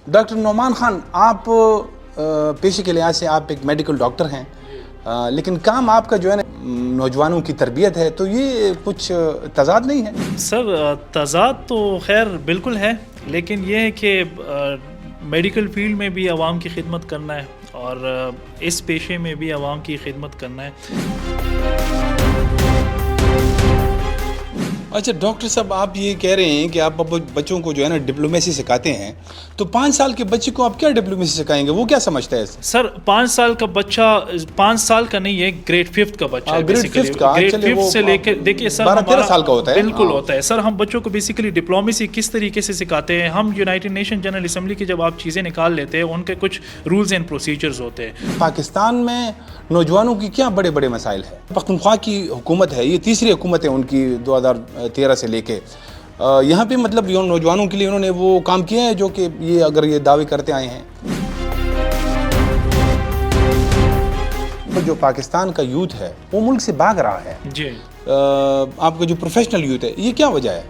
Doctor Noman Khan, آپ پیشے کے لحاظ سے آپ ایک میڈیکل ڈاکٹر ہیں، لیکن کام آپ کا جو ہے نا نوجوانوں کی تربیت ہے، تو یہ کچھ تضاد نہیں ہے؟ سر تضاد تو خیر بالکل ہے، لیکن یہ ہے کہ میڈیکل فیلڈ میں بھی عوام کی خدمت کرنا ہے اور اس پیشے میں بھی عوام کی خدمت کرنا ہے۔ اچھا ڈاکٹر صاحب، آپ یہ کہہ رہے ہیں کہ آپ بچوں کو جو ہے نا ڈپلومیسی سکھاتے ہیں، تو 5 سال کے بچے کو آپ کیا ڈپلومیسی سکھائیں گے؟ وہ کیا سمجھتا ہے اس؟ سر 5 سال کا بچہ 5 سال کا نہیں ہے، گریڈ 5 کا بچہ ہے بیسیکلی، گریڈ 5 سے لے کے دیکھیے سر 12-13 سال کا ہوتا ہے، بالکل ہوتا ہے سر۔ ہم بچوں کو بیسیکلی ڈپلومیسی کس طریقے سے سکھاتے ہیں، ہم یونائٹڈ نیشن جنرل اسمبلی کی جب آپ چیزیں نکال لیتے ہیں، ان کے کچھ رولز اینڈ پروسیجرز ہوتے ہیں۔ پاکستان میں نوجوانوں کی کیا بڑے بڑے مسائل ہیں؟ پختونخوا کی حکومت ہے، یہ تیسری حکومت ہے ان کی 2013 سے لے کے، یہاں پہ مطلب نوجوانوں کے لیے انہوں نے وہ کام کیا ہے جو کہ یہ اگر یہ دعوے کرتے آئے ہیں؟ جو پاکستان کا یوتھ ہے وہ ملک سے بھاگ رہا ہے جی، آپ کا جو پروفیشنل یوتھ ہے، یہ کیا وجہ ہے؟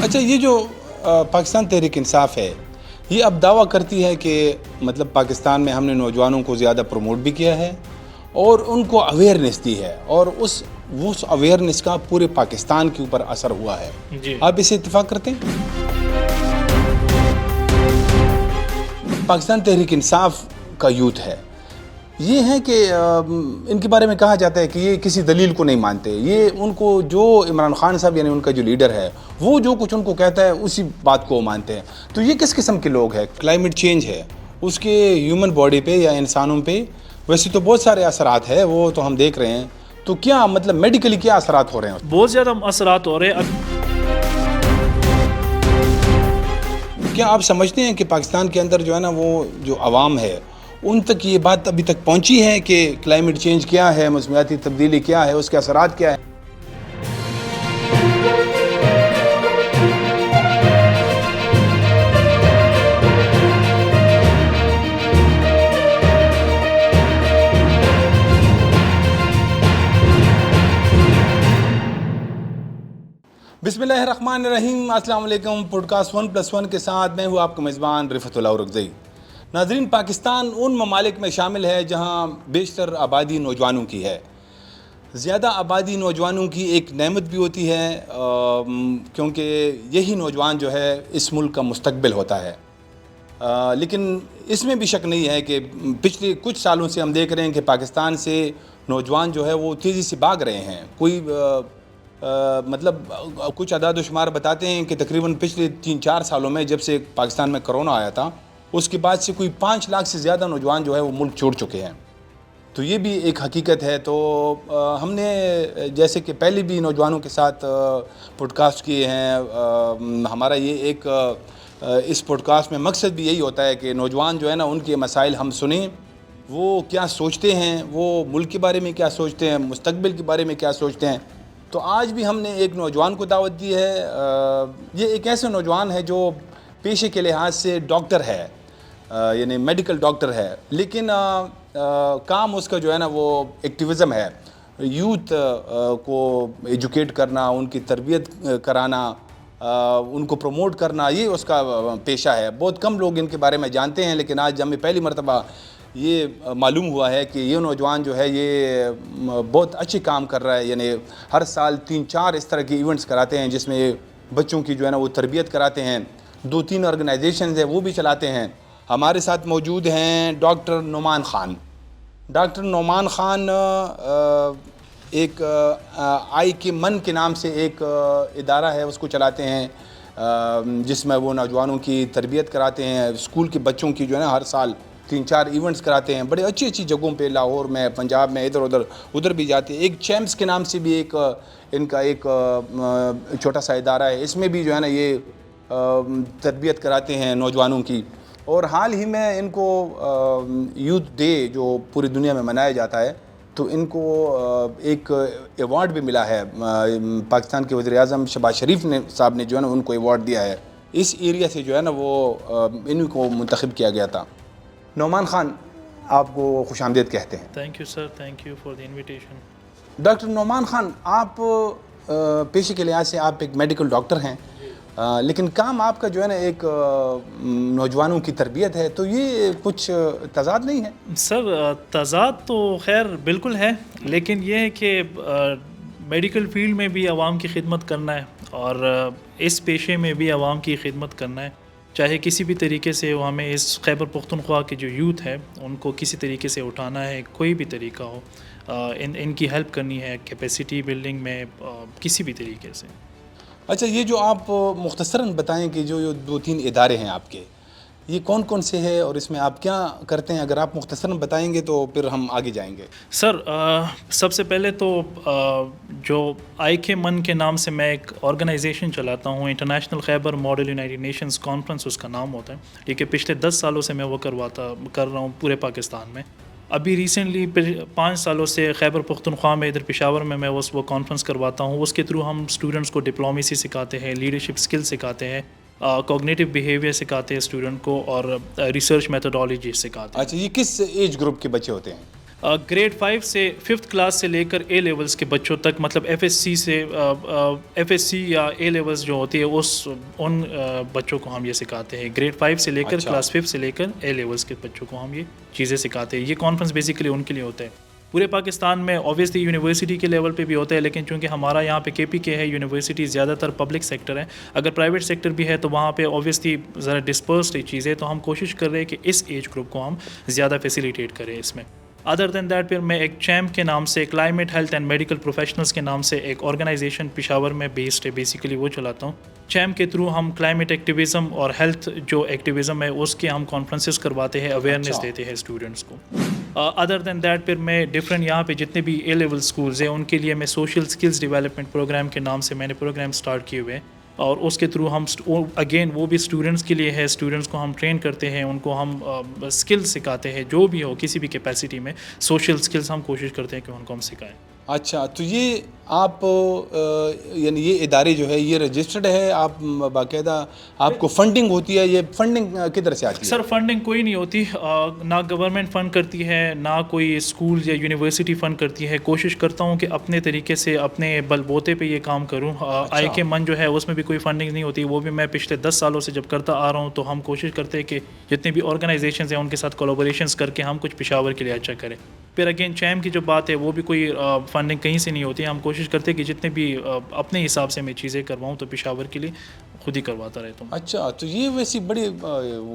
اچھا، یہ جو پاکستان تحریک انصاف ہے، یہ اب دعویٰ کرتی ہے کہ مطلب پاکستان میں ہم نے نوجوانوں کو زیادہ پروموٹ بھی کیا ہے اور ان کو اویئرنیس دی ہے، اور اس اویئرنیس کا پورے پاکستان کے اوپر اثر ہوا ہے۔ جی، آپ اسے اتفاق کرتے ہیں؟ پاکستان تحریک انصاف کا یوتھ ہے، یہ ہے کہ ان کے بارے میں کہا جاتا ہے کہ یہ کسی دلیل کو نہیں مانتے، یہ ان کو جو عمران خان صاحب یعنی ان کا جو لیڈر ہے وہ جو کچھ ان کو کہتا ہے اسی بات کو وہ مانتے ہیں۔ تو یہ کس قسم کے لوگ ہیں؟ کلائمیٹ چینج ہے، اس کے ہیومن باڈی پہ یا انسانوں پہ ویسے تو بہت سارے اثرات ہیں، وہ تو ہم دیکھ رہے ہیں، تو کیا مطلب میڈیکلی کیا اثرات ہو رہے ہیں؟ بہت زیادہ اثرات ہو رہے ہیں۔ کیا آپ سمجھتے ہیں کہ پاکستان کے اندر جو ہے نا وہ جو عوام ہے ان تک یہ بات ابھی تک پہنچی ہے کہ کلائمیٹ چینج کیا ہے، موسمیاتی تبدیلی کیا ہے، اس کے اثرات کیا ہے؟ بسم اللہ الرحمن الرحیم، السلام علیکم۔ پوڈ کاسٹ 1+1 کے ساتھ میں ہوں آپ کا میزبان رفعت اللہ اورکزئی۔ ناظرین، پاکستان ان ممالک میں شامل ہے جہاں بیشتر آبادی نوجوانوں کی ہے۔ زیادہ آبادی نوجوانوں کی ایک نعمت بھی ہوتی ہے، کیونکہ یہی نوجوان جو ہے اس ملک کا مستقبل ہوتا ہے، لیکن اس میں بھی شک نہیں ہے کہ پچھلے کچھ سالوں سے ہم دیکھ رہے ہیں کہ پاکستان سے نوجوان جو ہے وہ تیزی سے بھاگ رہے ہیں۔ کوئی مطلب کچھ اعداد و شمار بتاتے ہیں کہ تقریباً پچھلے 3-4 سالوں میں جب سے پاکستان میں کرونا آیا تھا اس کے بعد سے کوئی 5 لاکھ سے زیادہ نوجوان جو ہے وہ ملک چھوڑ چکے ہیں، تو یہ بھی ایک حقیقت ہے۔ تو ہم نے جیسے کہ پہلے بھی نوجوانوں کے ساتھ پوڈ کاسٹ کیے ہیں، ہمارا یہ ایک اس پوڈ کاسٹ میں مقصد بھی یہی ہوتا ہے کہ نوجوان جو ہے نا ان کے مسائل ہم سنیں، وہ کیا سوچتے ہیں، وہ ملک کے بارے میں کیا سوچتے ہیں، مستقبل کے بارے میں کیا سوچتے ہیں۔ تو آج بھی ہم نے ایک نوجوان کو دعوت دی ہے۔ یہ ایک ایسا نوجوان ہے جو پیشے کے لحاظ سے ڈاکٹر ہے، یعنی میڈیکل ڈاکٹر ہے، لیکن کام اس کا جو ہے نا وہ ایکٹیویزم ہے، یوتھ کو ایجوکیٹ کرنا، ان کی تربیت کرانا، ان کو پروموٹ کرنا، یہ اس کا پیشہ ہے۔ بہت کم لوگ ان کے بارے میں جانتے ہیں، لیکن آج ہمیں پہلی مرتبہ یہ معلوم ہوا ہے کہ یہ نوجوان جو ہے یہ بہت اچھی کام کر رہا ہے، یعنی ہر سال 3-4 اس طرح کے ایونٹس کراتے ہیں جس میں بچوں کی جو ہے نا وہ تربیت کراتے ہیں، 2-3 آرگنائزیشنز ہیں وہ بھی چلاتے ہیں۔ ہمارے ساتھ موجود ہیں ڈاکٹر نعمان خان۔ ڈاکٹر نعمان خان ایک آئی کے من کے نام سے ایک ادارہ ہے، اس کو چلاتے ہیں، جس میں وہ نوجوانوں کی تربیت کراتے ہیں، اسکول کے بچوں کی جو ہے نا ہر سال 3-4 ایونٹس کراتے ہیں، بڑے اچھی جگہوں پہ، لاہور میں، پنجاب میں، ادھر بھی جاتے ہیں۔ ایک چیمپس کے نام سے بھی ایک ان کا ایک چھوٹا سا ادارہ ہے، اس میں بھی جو ہے نا یہ تربیت کراتے ہیں نوجوانوں کی۔ اور حال ہی میں ان کو یوتھ ڈے جو پوری دنیا میں منایا جاتا ہے، تو ان کو ایک ایوارڈ بھی ملا ہے، پاکستان کے وزیر اعظم شہباز شریف صاحب نے جو ہے نا ان کو ایوارڈ دیا ہے، اس ایریا سے جو ہے نا وہ ان کو منتخب کیا گیا تھا۔ نعمان خان، آپ کو خوش آمدید کہتے ہیں۔ Thank you sir, thank you for the invitation. Doctor Noman Khan, آپ پیشے کے لحاظ سے آپ ایک میڈیکل ڈاکٹر ہیں، لیکن کام آپ کا جو ہے نا ایک نوجوانوں کی تربیت ہے، تو یہ کچھ تضاد نہیں ہے؟ سر تضاد تو خیر بالکل ہے، لیکن یہ ہے کہ میڈیکل فیلڈ میں بھی عوام کی خدمت کرنا ہے اور اس پیشے میں بھی عوام کی خدمت کرنا ہے، چاہے کسی بھی طریقے سے وہ ہمیں اس خیبر پختونخوا کے جو یوتھ ہے ان کو کسی طریقے سے اٹھانا ہے، کوئی بھی طریقہ ہو، ان کی ہیلپ کرنی ہے کیپیسٹی بلڈنگ میں کسی بھی طریقے سے۔ اچھا، یہ جو آپ مختصراً بتائیں کہ جو 2-3 ادارے ہیں آپ کے، یہ کون کون سے ہیں اور اس میں آپ کیا کرتے ہیں؟ اگر آپ مختصراً بتائیں گے تو پھر ہم آگے جائیں گے۔ سر سب سے پہلے تو جو آئی کے من کے نام سے میں ایک آرگنائزیشن چلاتا ہوں، انٹرنیشنل خیبر ماڈل یونائٹڈ نیشنز کانفرنس اس کا نام ہوتا ہے، ٹھیک ہے۔ پچھلے 10 سالوں سے میں وہ کر رہا ہوں پورے پاکستان میں۔ ابھی ریسنٹلی 5 سالوں سے خیبر پختونخوا میں ادھر پشاور میں وہ کانفرنس کرواتا ہوں۔ اس کے تھرو ہم اسٹوڈنٹس کو ڈپلومیسی سکھاتے ہیں، لیڈرشپ اسکل سکھاتے ہیں، کوگنیٹو بیہیویئر سکھاتے ہیں اسٹوڈنٹ کو، اور ریسرچ میتھڈالوجی سکھاتے ہیں۔ اچھا، یہ کس ایج گروپ کے بچے ہوتے ہیں؟ گریڈ 5 سے 5th کلاس سے لے کر اے لیولز کے بچوں تک، مطلب ایف ایس سی یا اے لیولز جو ہوتی ہے ان بچوں کو ہم یہ سکھاتے ہیں۔ گریڈ 5 سے لے کر کلاس 5 سے لے کر اے لیولز کے بچوں کو ہم یہ چیزیں سکھاتے ہیں۔ یہ کانفرنس بیسیکلی ان کے لیے ہوتا ہے۔ پورے پاکستان میں اوبویسلی یونیورسٹی کے لیول پہ بھی ہوتا ہے، لیکن چونکہ ہمارا یہاں پہ KPK ہے، یونیورسٹی زیادہ تر پبلک سیکٹر ہے، اگر پرائیویٹ سیکٹر بھی ہے تو وہاں پہ اوبویسلی ذرا ڈسپرسڈ چیزیں، تو ہم کوشش کر رہے ہیں کہ اس ایج گروپ کو ہم زیادہ فیسیلیٹیٹ کریں اس میں۔ ادر دین دیٹ، پھر میں ایک چیمپ کے نام سے، climate health and medical professionals کے نام سے ایک آرگنائزیشن پشاور میں بیسڈ ہے، بیسیکلی وہ چلاتا ہوں۔ چیمپ کے تھرو ہم کلائمیٹ ایکٹیویزم اور ہیلتھ جو ایکٹیویزم ہے اس کے ہم کانفرنسز کرواتے ہیں، اویئرنیس دیتے ہیں اسٹوڈنٹس کو۔ ادر دین دیٹ، پھر میں ڈفرینٹ یہاں پہ جتنے بھی اے لیول اسکولز ہیں ان کے لیے میں سوشل اسکلز ڈیولپمنٹ پروگرام کے نام سے میں نے پروگرام اسٹارٹ کیے ہوئے ہیں، اور اس کے تھرو ہم اگین وہ بھی اسٹوڈنٹس کے لیے ہے، اسٹوڈنٹس کو ہم ٹرین کرتے ہیں، ان کو ہم اسکل سکھاتے ہیں، جو بھی ہو کسی بھی کیپیسٹی میں سوشل اسکلس ہم کوشش کرتے ہیں کہ ان کو ہم سکھائیں۔ اچھا، تو یہ آپ یعنی یہ ادارے جو ہے یہ رجسٹرڈ ہے، آپ باقاعدہ آپ کو فنڈنگ ہوتی ہے، یہ فنڈنگ کدھر سے آتی ہے؟ سر فنڈنگ کوئی نہیں ہوتی، نہ گورنمنٹ فنڈ کرتی ہے، نہ کوئی اسکول یا یونیورسٹی فنڈ کرتی ہے۔ کوشش کرتا ہوں کہ اپنے طریقے سے اپنے بل بوتے پہ یہ کام کروں۔ آئی کے من جو ہے اس میں بھی کوئی فنڈنگ نہیں ہوتی، وہ بھی میں پچھلے 10 سالوں سے جب کرتا آ رہا ہوں، تو ہم کوشش کرتے ہیں کہ جتنے بھی آرگنائزیشنز ہیں ان کے ساتھ کولیبوریشنز کر کے ہم کچھ پشاور کے لیے اچھا کریں۔ پھر اگین چیم کی جو بات ہے وہ بھی کوئی فنڈنگ کہیں سے نہیں ہوتی ہے، ہم کوشش کرتے ہیں کہ جتنے بھی اپنے حساب سے میں چیزیں کرواؤں تو پشاور کے لیے خود ہی کرواتا رہتا ہوں۔ اچھا، تو یہ ویسی بڑی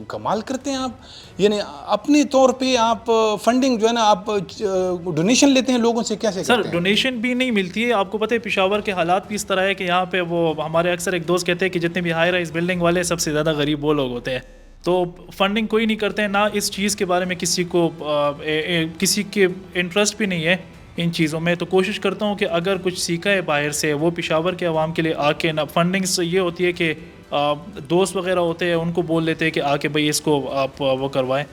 کمال کرتے ہیں آپ، یعنی اپنے طور پہ آپ فنڈنگ جو ہے نا آپ ڈونیشن لیتے ہیں لوگوں سے، کیسے کرتے ہیں؟ سر ڈونیشن بھی نہیں ملتی ہے، آپ کو پتہ ہے پشاور کے حالات بھی اس طرح ہے کہ یہاں پہ وہ ہمارے اکثر ایک دوست کہتے ہیں کہ جتنے بھی ہائی رائز بلڈنگ والے سب سے زیادہ غریب وہ لوگ ہوتے ہیں، تو فنڈنگ کوئی نہیں کرتے ہیں، نہ اس چیز کے بارے میں کسی کے انٹرسٹ بھی نہیں ہے ان چیزوں میں۔ تو کوشش کرتا ہوں کہ اگر کچھ سیکھا ہے باہر سے وہ پشاور کے عوام کے لیے آ کے، نہ فنڈنگ سے یہ ہوتی ہے کہ دوست وغیرہ ہوتے ہیں ان کو بول لیتے ہیں کہ آ کے بھائی اس کو آپ وہ کروائیں،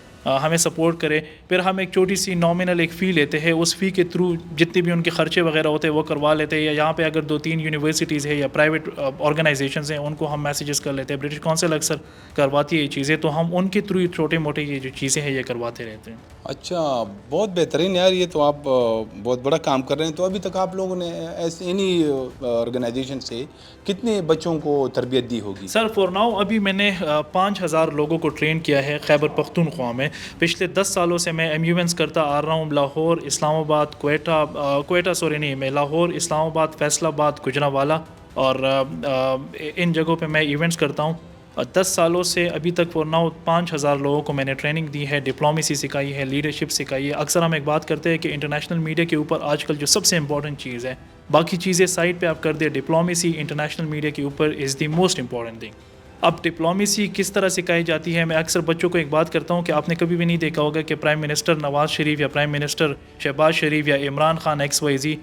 ہمیں سپورٹ کرے، پھر ہم ایک چھوٹی سی نامنل ایک فی لیتے ہیں، اس فی کے تھرو جتنے بھی ان کے خرچے وغیرہ ہوتے ہیں وہ کروا لیتے ہیں، یا یہاں پہ اگر 2-3 یونیورسٹیز ہے یا پرائیویٹ آرگنائزیشنز ہیں ان کو ہم میسیجز کر لیتے ہیں، برٹش کونسل اکثر کرواتی ہے یہ چیزیں، تو ہم ان کے تھرو چھوٹے موٹے یہ جو چیزیں ہیں یہ کرواتے رہتے ہیں۔ اچھا، بہت بہترین یار، یہ تو آپ بہت بڑا کام کر رہے ہیں۔ تو ابھی تک آپ لوگوں نے ایسے انہی آرگنائزیشن سے کتنے بچوں کو تربیت دی ہوگی؟ سر فور ناؤ ابھی میں نے 5000 لوگوں کو ٹرین کیا ہے خیبر پختونخوا میں۔ پچھلے 10 سالوں سے میں ایموینس کرتا آ رہا ہوں، لاہور، اسلام آباد، میں لاہور، اسلام آباد، فیصل آباد، گجرانوالہ اور ان جگہوں پہ میں ایونٹس کرتا ہوں۔ 10 سالوں سے ابھی تک فور ناؤ 5000 لوگوں کو میں نے ٹریننگ دی ہے، ڈپلومیسی سکھائی ہے، لیڈرشپ سکھائی ہے۔ اکثر ہم ایک بات کرتے ہیں کہ انٹرنیشنل میڈیا کے اوپر آج کل جو سب سے امپورٹنٹ چیز ہے، باقی چیزیں سائڈ پہ آپ کر دیں، ڈپلومیسی انٹرنیشنل میڈیا کے اوپر از دی موسٹ امپورٹنٹ تھنگ۔ اب ڈپلومیسی کس طرح سکھائی جاتی ہے، میں اکثر بچوں کو ایک بات کرتا ہوں کہ آپ نے کبھی بھی نہیں دیکھا ہوگا کہ پرائم منسٹر نواز شریف یا پرائم منسٹر شہباز شریف یا عمران خان XYZ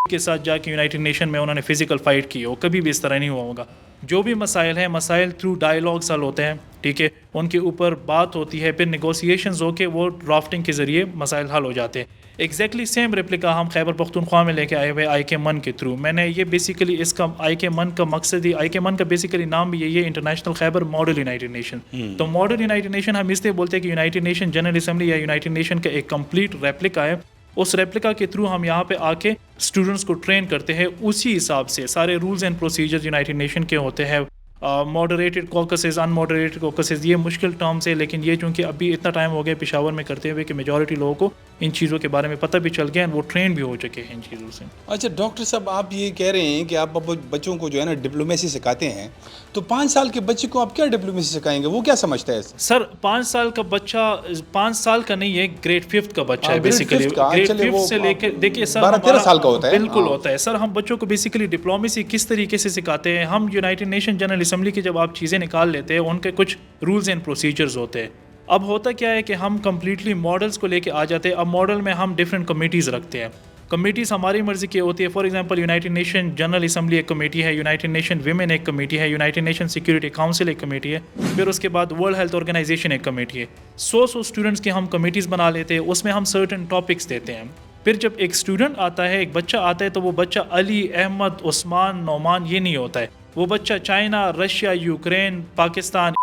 کے ساتھ جا کے یونائٹڈ نیشن میں انہوں نے فزیکل فائٹ کی ہو، کبھی بھی اس طرح نہیں ہوا ہوگا۔ جو بھی مسائل ہیں، مسائل تھرو ڈائیلاگس حل ہوتے ہیں، ٹھیک ہے، ان کے اوپر بات ہوتی ہے، پھر نیگوسیشنز ہو کے وہ ڈرافٹنگ کے ذریعے مسائل حل ہو جاتے ہیں۔ ایگزیکٹلی سیم ریپلیکا ہم خیبر پختونخوا میں لے کے آئے ہوئے آئی کے من کے تھرو۔ میں نے یہ بیسیکلی اس کا آئی کے من کا مقصد ہی، آئی کے من کا بیسیکلی نام بھی یہی ہے، انٹرنیشنل خیبر ماڈل یونائٹڈ نیشن۔ تو ماڈل یونائٹڈ نیشن ہم اس لیے بولتے ہیں کہ یونائٹڈ نیشن جنرل اسمبلی یا یونائٹڈ نیشن کا ایک کمپلیٹ ریپلیکا ہے، اس ریپلیکا کے تھرو ہم یہاں پہ آ کے اسٹوڈنٹس کو ٹرین کرتے ہیں، اسی حساب سے سارے rules and procedures United Nation کے ہوتے ہیں، ماڈریٹڈ کوکسز ان ماڈریٹڈ کوکسز، یہ مشکل ٹرمز ہے، لیکن یہ چونکہ ابھی اتنا ٹائم ہو گیا پشاور میں کرتے ہوئے کہ میجورٹی لوگوں کو ان چیزوں کے بارے میں پتہ بھی چل گیا ہے، وہ ٹرین بھی ہو چکے ہیں ان چیزوں سے۔ اچھا ڈاکٹر صاحب، آپ یہ کہہ رہے ہیں کہ آپ بچوں کو جو ہے نا ڈپلومیسی سکھاتے ہیں، تو 5 سال کے بچے کو آپ کیا ڈپلومیسی سکھائیں گے؟ وہ کیا سمجھتا ہے؟ سر 5 سال کا بچہ 5 سال کا نہیں ہے، گریڈ 5 کا بچہ ہے گریڈ بیسیکلی، 5 کا، گریڈ چلے 5 وہ سے لے کے دیکھیے سر 12-13 سال کا ہوتا ہے، بالکل ہوتا ہے سر۔ ہم بچوں کو بیسیکلی ڈپلومیسی کس طریقے سے سکھاتے ہیں، ہم یونائٹڈ نیشن جنرل اسمبلی کی جب آپ چیزیں نکال لیتے ہیں، ان کے کچھ رولز اینڈ پروسیجرز ہوتے ہیں۔ اب ہوتا کیا ہے کہ ہم کمپلیٹلی ماڈلز کو لے کے آ جاتے ہیں۔ اب ماڈل میں ہم ڈفرینٹ کمیٹیز رکھتے ہیں، کمیٹیز ہماری مرضی کی ہوتی ہے۔ For example United nation general assembly ایک کمیٹی ہے، یونائٹڈ نیشن ویمن ایک کمیٹی ہے، یونائٹڈ نیشن سیکورٹی کاؤنسل ایک کمیٹی ہے، پھر اس کے بعد ورلڈ ہیلتھ آرگنائزیشن ایک کمیٹی ہے۔ 100 اسٹوڈنٹس کے ہم کمیٹیز بنا لیتے ہیں، اس میں ہم سرٹن ٹاپکس دیتے ہیں۔ پھر جب ایک اسٹوڈنٹ آتا ہے، ایک بچہ آتا ہے، تو وہ بچہ علی، احمد، عثمان، نعمان یہ نہیں ہوتا ہے، وہ بچہ چائنا، رشیا، یوکرین، پاکستان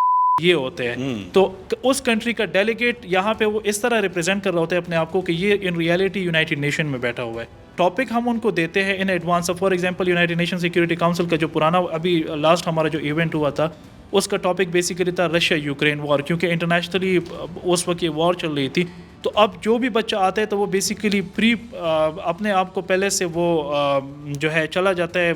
یہ ہوتے ہیں۔ تو اس کنٹری کا ڈیلیگیٹ یہاں پہ وہ اس طرح ریپرزینٹ کر رہا ہوتا ہے اپنے آپ کو کہ یہ ان ریئلٹی یونائٹڈ نیشن میں بیٹھا ہوا ہے۔ ٹاپک ہم ان کو دیتے ہیں in advance. For example United nation security council کا جو پرانا ابھی لاسٹ ہمارا جو ایونٹ ہوا تھا، اس کا ٹاپک بیسیکلی تھا رشیا یوکرین وار، کیونکہ انٹرنیشنلی اس وقت یہ وار چل رہی تھی۔ تو اب جو بھی بچہ آتا ہے تو وہ بیسیکلی اپنے آپ کو پہلے سے وہ جو ہے چلا جاتا ہے،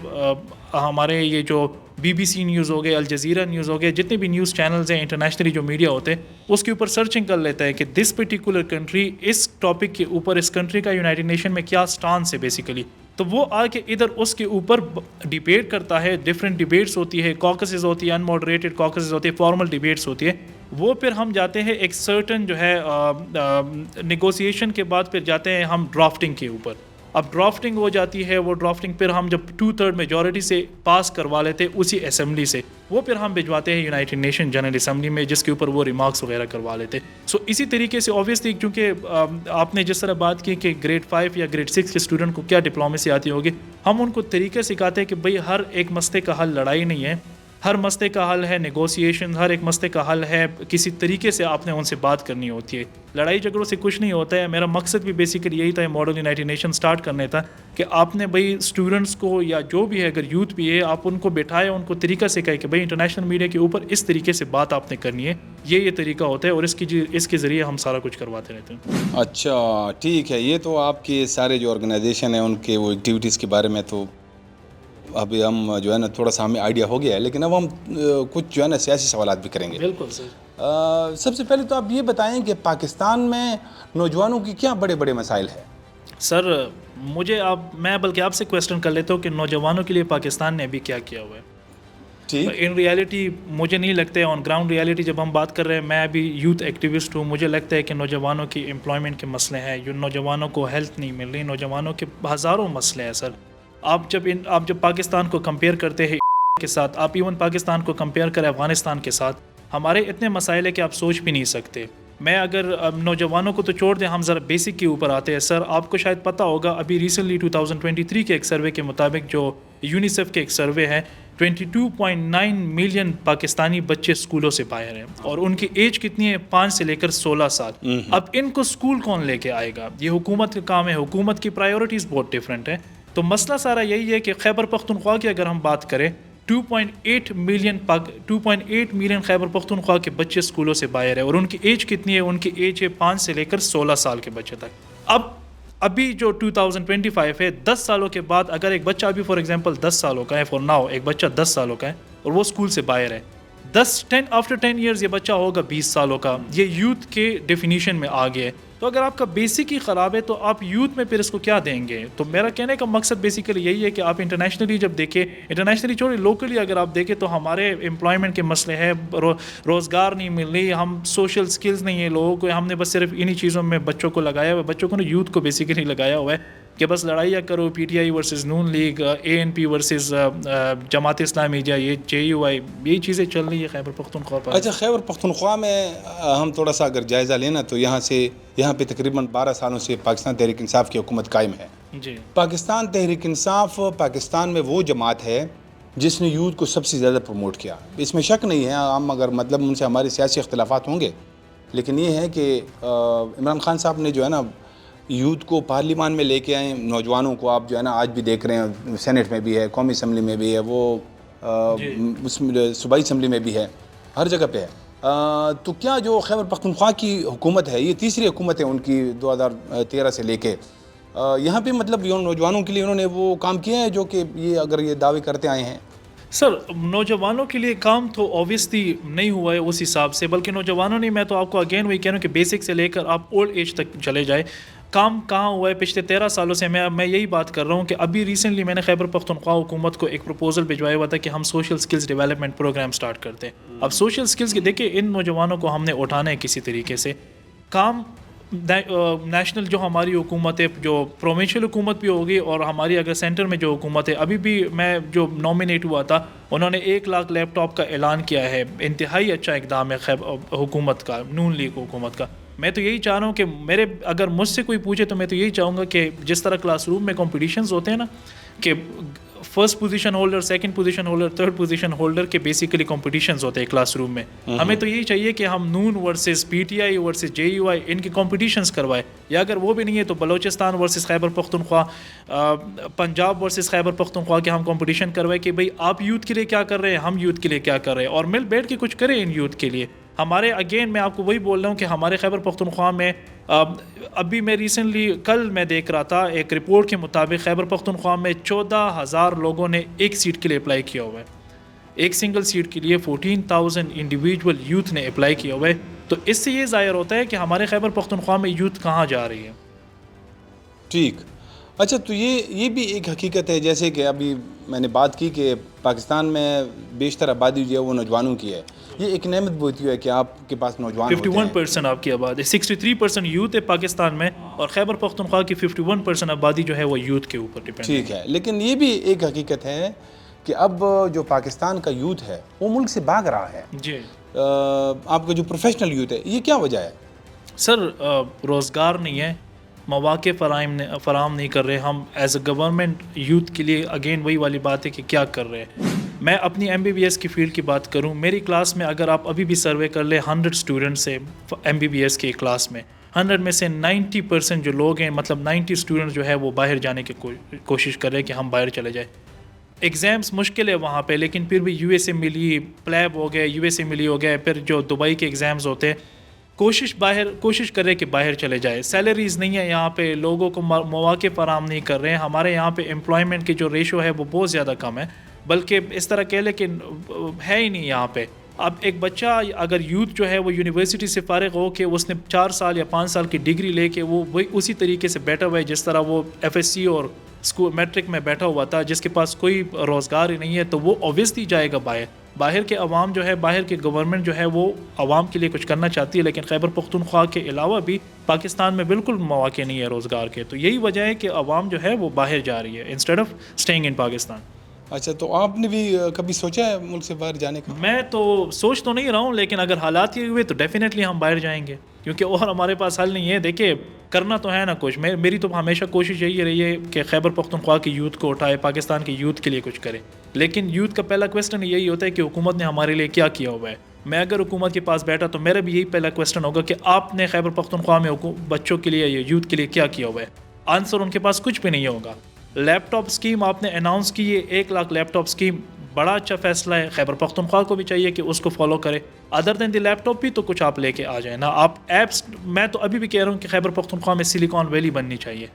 ہمارے یہ جو BBC نیوز ہو گئے، الجزیرہ نیوز ہو گئے، جتنے بھی نیوز چینلز ہیں انٹرنیشنلی جو میڈیا ہوتے ہیں، اس کے اوپر سرچنگ کر لیتا ہے کہ دس پرٹیکولر کنٹری اس ٹاپک کے اوپر، اس کنٹری کا یونائٹڈ نیشن میں کیا سٹانس ہے بیسیکلی۔ تو وہ آ کے ادھر اس کے اوپر ڈیبیٹ کرتا ہے، ڈفرینٹ ڈیبیٹس ہوتی ہے، کوکسز ہوتی ہے، ان ماڈریٹڈ کوکسز ہوتی ہے، فارمل ڈیبیٹس ہوتی ہے۔ وہ پھر ہم جاتے ہیں ایک سرٹن جو ہے نیگوسیشن کے بعد پھر جاتے ہیں ہم ڈرافٹنگ کے اوپر۔ اب ڈرافٹنگ ہو جاتی ہے، وہ ڈرافٹنگ پھر ہم جب 2/3 میجورٹی سے پاس کروا لیتے اسی اسمبلی سے، وہ پھر ہم بھجواتے ہیں یونائٹڈ نیشن جنرل اسمبلی میں، جس کے اوپر وہ ریمارکس وغیرہ کروا لیتے۔ سو اسی طریقے سے اوبویسلی چونکہ آپ نے جس طرح بات کی کہ گریڈ 5 یا گریڈ 6 کے اسٹوڈنٹ کو کیا ڈپلومیسی آتی ہوگی، ہم ان کو طریقے سکھاتے ہیں کہ بھئی ہر ایک مسئلے کا حل لڑائی نہیں ہے، ہر مسئلے کا حل ہے نیگوسیشن، ہر ایک مسئلے کا حل ہے کسی طریقے سے آپ نے ان سے بات کرنی ہوتی ہے۔ لڑائی جھگڑوں سے کچھ نہیں ہوتا ہے۔ میرا مقصد بھی بیسیکلی یہی تھا ماڈل یونائٹڈ نیشن سٹارٹ کرنے تھا کہ آپ نے بھائی اسٹوڈنٹس کو یا جو بھی ہے، اگر یوتھ بھی ہے، آپ ان کو بٹھائے، ان کو طریقہ سکھائے کہ بھائی انٹرنیشنل میڈیا کے اوپر اس طریقے سے بات آپ نے کرنی ہے، یہ طریقہ ہوتا ہے، اور اس کے ذریعے ہم سارا کچھ کرواتے رہتے ہیں۔ اچھا ٹھیک ہے، یہ تو آپ کے سارے جو آرگنائزیشن ہیں ان کے وہ ایکٹیویٹیز کے بارے میں تو ابھی ہم جو ہے نا تھوڑا سا ہمیں آئیڈیا ہو گیا ہے، لیکن اب ہم کچھ جو ہے نا سیاسی سوالات بھی کریں گے۔ بالکل سر۔ سب سے پہلے تو آپ یہ بتائیں کہ پاکستان میں نوجوانوں کی کیا بڑے بڑے مسائل ہیں؟ سر میں بلکہ آپ سے کویسچن کر لیتا ہوں کہ نوجوانوں کے لیے پاکستان نے ابھی کیا کیا ہوا ہے؟ ٹھیک، ان ریالٹی مجھے نہیں لگتا ہے، آن گراؤنڈ ریالٹی جب ہم بات کر رہے ہیں، میں ابھی یوتھ ایکٹیوسٹ ہوں، مجھے لگتا ہے کہ نوجوانوں کی امپلائمنٹ کے مسئلے ہیں، نوجوانوں کو ہیلتھ نہیں مل رہی، نوجوانوں کے ہزاروں مسئلے ہیں سر۔ آپ جب پاکستان کو کمپیئر کرتے ہیں کے ساتھ، آپ ایون پاکستان کو کمپیئر کریں افغانستان کے ساتھ، ہمارے اتنے مسائل ہیں کہ آپ سوچ بھی نہیں سکتے۔ میں اگر نوجوانوں کو تو چھوڑ دیں، ہم ذرا بیسک کے اوپر آتے ہیں سر۔ آپ کو شاید پتہ ہوگا ابھی ریسنٹلی 2023 کے ایک سروے کے مطابق، جو یونیسیف کے ایک سروے ہے، 22.9 ملین پاکستانی بچے اسکولوں سے باہر ہیں، اور ان کی ایج کتنی ہے؟ 5 سے لے کر 16 سال۔ اب ان کو اسکول کون لے کے آئے گا؟ یہ حکومت کا کام ہے، حکومت کی پرائیورٹیز بہت ڈفرینٹ ہیں۔ تو مسئلہ سارا یہی ہے کہ خیبر پختونخوا کی اگر ہم بات کریں، 2.8 ملین خیبر پختونخوا کے بچے اسکولوں سے باہر ہیں، اور ان کی ایج کتنی ہے؟ ان کی ایج ہے 5 سے لے کر 16 سال کے بچے تک۔ ابھی جو 2025 ہے، 10 سالوں کے بعد اگر ایک بچہ ابھی فار ایگزامپل 10 سالوں کا ہے، فور ناؤ ایک بچہ 10 سالوں کا ہے اور وہ اسکول سے باہر ہے، آفٹر 10 ایئرز یہ بچہ ہوگا 20 سالوں کا۔ یہ یوتھ کے ڈیفینیشن میں آ گیا ہے۔ تو اگر آپ کا بیسک ہی خراب ہے تو آپ یوتھ میں پھر اس کو کیا دیں گے؟ تو میرا کہنے کا مقصد بیسیکلی یہی ہے کہ آپ انٹرنیشنلی جب دیکھیں، انٹرنیشنلی چھوڑیں، لوکلی اگر آپ دیکھیں تو ہمارے امپلائمنٹ کے مسئلے ہیں، روزگار نہیں مل رہی، ہم سوشل سکلز نہیں ہیں لوگوں کو، ہم نے بس صرف انہی چیزوں میں بچوں کو لگایا ہوا ہے، بچوں کو نا یوتھ کو بیسیکلی لگایا ہوا ہے کہ بس لڑائیاں کرو، PTI ورسز نون league, ANP versus Jamaat Islami, یہ JUI، یہی چیزیں چل رہی ہے خیبر پختونخوا پر۔ اچھا، خیبر پختونخوا میں ہم تھوڑا سا اگر جائزہ لینا تو یہاں پہ تقریباً 12 سالوں سے پاکستان تحریک انصاف کی حکومت قائم ہے۔ جی، پاکستان تحریک انصاف پاکستان میں وہ جماعت ہے جس نے یوتھ کو سب سے زیادہ پروموٹ کیا، اس میں شک نہیں ہے۔ ہم اگر مطلب ان سے ہمارے سیاسی اختلافات ہوں گے، لیکن یہ ہے کہ عمران خان صاحب نے جو ہے نا یوتھ کو پارلیمان میں لے کے آئے، نوجوانوں کو آپ جو ہے نا آج بھی دیکھ رہے ہیں، سینٹ میں بھی ہے، قومی اسمبلی میں بھی ہے، وہ اس میں صوبائی اسمبلی میں بھی ہے, ہر جگہ پہ ہے. تو کیا جو خیبر پختونخوا کی حکومت ہے, یہ تیسری حکومت ہے ان کی 2013 سے لے کے, یہاں پہ مطلب نوجوانوں کے لیے انہوں نے وہ کام کیا ہے جو کہ یہ اگر یہ دعوے کرتے آئے ہیں؟ سر نوجوانوں کے لیے کام تو اوبیسلی نہیں ہوا ہے اس حساب سے, بلکہ نوجوانوں نے, میں تو آپ کو اگین وہی کہہ رہا ہوں کہ بیسک سے لے کر آپ اولڈ ایج تک چلے جائے, کام کہاں ہوا ہے پچھلے 13 سالوں سے. میں یہی بات کر رہا ہوں کہ ابھی ریسنٹلی میں نے خیبر پختونخوا حکومت کو ایک پروپوزل بھجوایا ہوا تھا کہ ہم social skills development programme start کرتے ہیں. اب سوشل سکلز کے دیکھیں, ان نوجوانوں کو ہم نے اٹھانا ہے کسی طریقے سے. کام نیشنل جو ہماری حکومت ہے, جو پروونشل حکومت بھی ہوگی, اور ہماری اگر سینٹر میں جو حکومت ہے, ابھی بھی میں جو نامینیٹ ہوا تھا انہوں نے 1 لاکھ لیپ ٹاپ کا اعلان کیا ہے. انتہائی اچھا اقدام ہے حکومت کا, نون لیگ حکومت کا. میں تو یہی چاہ رہا ہوں کہ اگر مجھ سے کوئی پوچھے تو میں تو یہی چاہوں گا کہ جس طرح کلاس روم میں کمپٹیشنز ہوتے ہیں نا, کہ first position holder, second position holder, third position holder کے بیسیکلی کمپٹیشنز ہوتے ہیں کلاس روم میں, ہمیں تو یہی چاہیے کہ ہم نون versus P T I versus J U I ان کی کمپٹیشنز کروائے, یا اگر وہ بھی نہیں ہے تو بلوچستان ورسز خیبر پختونخوا, پنجاب ورسز خیبر پختونخوا کے ہم کمپٹیشن کروائے کہ بھئی آپ یوتھ کے لیے کیا کر رہے ہیں, ہم یوتھ کے لیے کیا کر رہے ہیں, اور مل بیٹھ کے کچھ کریں ان یوتھ کے لیے. ہمارے اگین میں آپ کو وہی بول رہا ہوں کہ ہمارے خیبر پختونخوا میں ابھی میں ریسنٹلی کل میں دیکھ رہا تھا ایک رپورٹ کے مطابق خیبر پختونخوا میں 14,000 لوگوں نے ایک سیٹ کے لیے اپلائی کیا ہوا ہے. ایک سنگل سیٹ کے لیے 14,000 انڈیویجول یوتھ نے اپلائی کیا ہوا ہے. تو اس سے یہ ظاہر ہوتا ہے کہ ہمارے خیبر پختونخوا میں یوتھ کہاں جا رہی ہے. ٹھیک, اچھا تو یہ بھی ایک حقیقت ہے, جیسے کہ ابھی میں نے بات کی کہ پاکستان میں بیشتر آبادی جو ہے وہ نوجوانوں کی ہے. یہ ایک نعمت بھی ہوتی ہے کہ آپ کے پاس نوجوان ہوتے ہیں. 51% آپ کی آبادی, 63% یوتھ ہے پاکستان میں, اور خیبر پختونخوا کی 51% آبادی جو ہے وہ یوتھ کے اوپر ڈیپینڈ ہے. ٹھیک ہے, لیکن یہ بھی ایک حقیقت ہے کہ اب جو پاکستان کا یوتھ ہے وہ ملک سے بھاگ رہا ہے. جی, آپ کا جو پروفیشنل یوتھ ہے, یہ کیا وجہ ہے؟ سر روزگار نہیں ہے, مواقع فراہم نہیں کر رہے ہم ایز اے گورنمنٹ یوتھ کے لیے. اگین وہی والی بات ہے کہ کیا کر رہے ہیں. میں اپنی MBBS کی فیلڈ کی بات کروں, میری کلاس میں اگر آپ ابھی بھی سروے کر لیں 100 اسٹوڈنٹس سے MBBS کی کلاس میں, 100 میں سے 90% جو لوگ ہیں, مطلب 90 اسٹوڈنٹس جو ہے وہ باہر جانے کی کوشش کر رہے ہیں کہ ہم باہر چلے جائیں. ایگزامس مشکل ہے وہاں پہ, لیکن پھر بھی USA ملی, پلیب ہو گئے, USA ملی ہو گئے, پھر جو دبئی کے ایگزامز ہوتے ہیں, کوشش کرے کہ باہر چلے جائے. سیلریز نہیں ہے یہاں پہ, لوگوں کو مواقع فراہم نہیں کر رہے ہیں. ہمارے یہاں پہ امپلائمنٹ کی جو ریشو ہے وہ بہت زیادہ کم ہے, بلکہ اس طرح کہہ لیں کہ ہے ہی نہیں یہاں پہ. اب ایک بچہ اگر یوتھ جو ہے وہ یونیورسٹی سے فارغ ہو کے اس نے 4 سال یا 5 سال کی ڈگری لے کے وہ وہی اسی طریقے سے بیٹھا ہوا ہے جس طرح وہ FSC اور اسکول میٹرک میں بیٹھا ہوا تھا, جس کے پاس کوئی روزگار ہی نہیں ہے, تو وہ اوبویسلی جائے گا باہر. باہر کے عوام جو ہے, باہر کے گورنمنٹ جو ہے وہ عوام کے لیے کچھ کرنا چاہتی ہے, لیکن خیبر پختونخوا کے علاوہ بھی پاکستان میں بالکل مواقع نہیں ہے روزگار کے. تو یہی وجہ ہے کہ عوام جو ہے وہ باہر جا رہی ہے instead of staying in Pakistan. اچھا, تو آپ نے بھی کبھی سوچا ہے ملک سے باہر جانے کا؟ میں تو سوچ تو نہیں رہا ہوں, لیکن اگر حالات یہ ہوئے تو ڈیفینیٹلی ہم باہر جائیں گے, کیونکہ اور ہمارے پاس حل نہیں ہے. دیکھیے کرنا تو ہے نا کچھ. میری تو ہمیشہ کوشش یہی رہی ہے کہ خیبر پختونخوا کی یوتھ کو اٹھائے, پاکستان کے یوتھ کے لیے کچھ کرے. لیکن یوتھ کا پہلا کویسچن یہی ہوتا ہے کہ حکومت نے ہمارے لیے کیا کیا ہوا ہے. میں اگر حکومت کے پاس بیٹھا تو میرا بھی یہی پہلا کویسچن ہوگا کہ آپ نے خیبر پختونخوا میں بچوں کے لیے یا یوتھ کے لیے کیا کیا ہوا ہے. آنسر ان کے پاس کچھ بھی نہیں ہوگا. لیپ ٹاپ اسکیم آپ نے اناؤنس کی ہے, 1 لاکھ لیپ ٹاپ اسکیم, بڑا اچھا فیصلہ ہے. خیبر پختونخوا کو بھی چاہیے کہ اس کو فالو کرے. ادر دین دی لیپ ٹاپ بھی تو کچھ آپ لے کے آ جائیں نا. آپ ایپس, میں تو ابھی بھی کہہ رہا ہوں کہ خیبر پختونخوا میں سلیکان ویلی بننی چاہیے.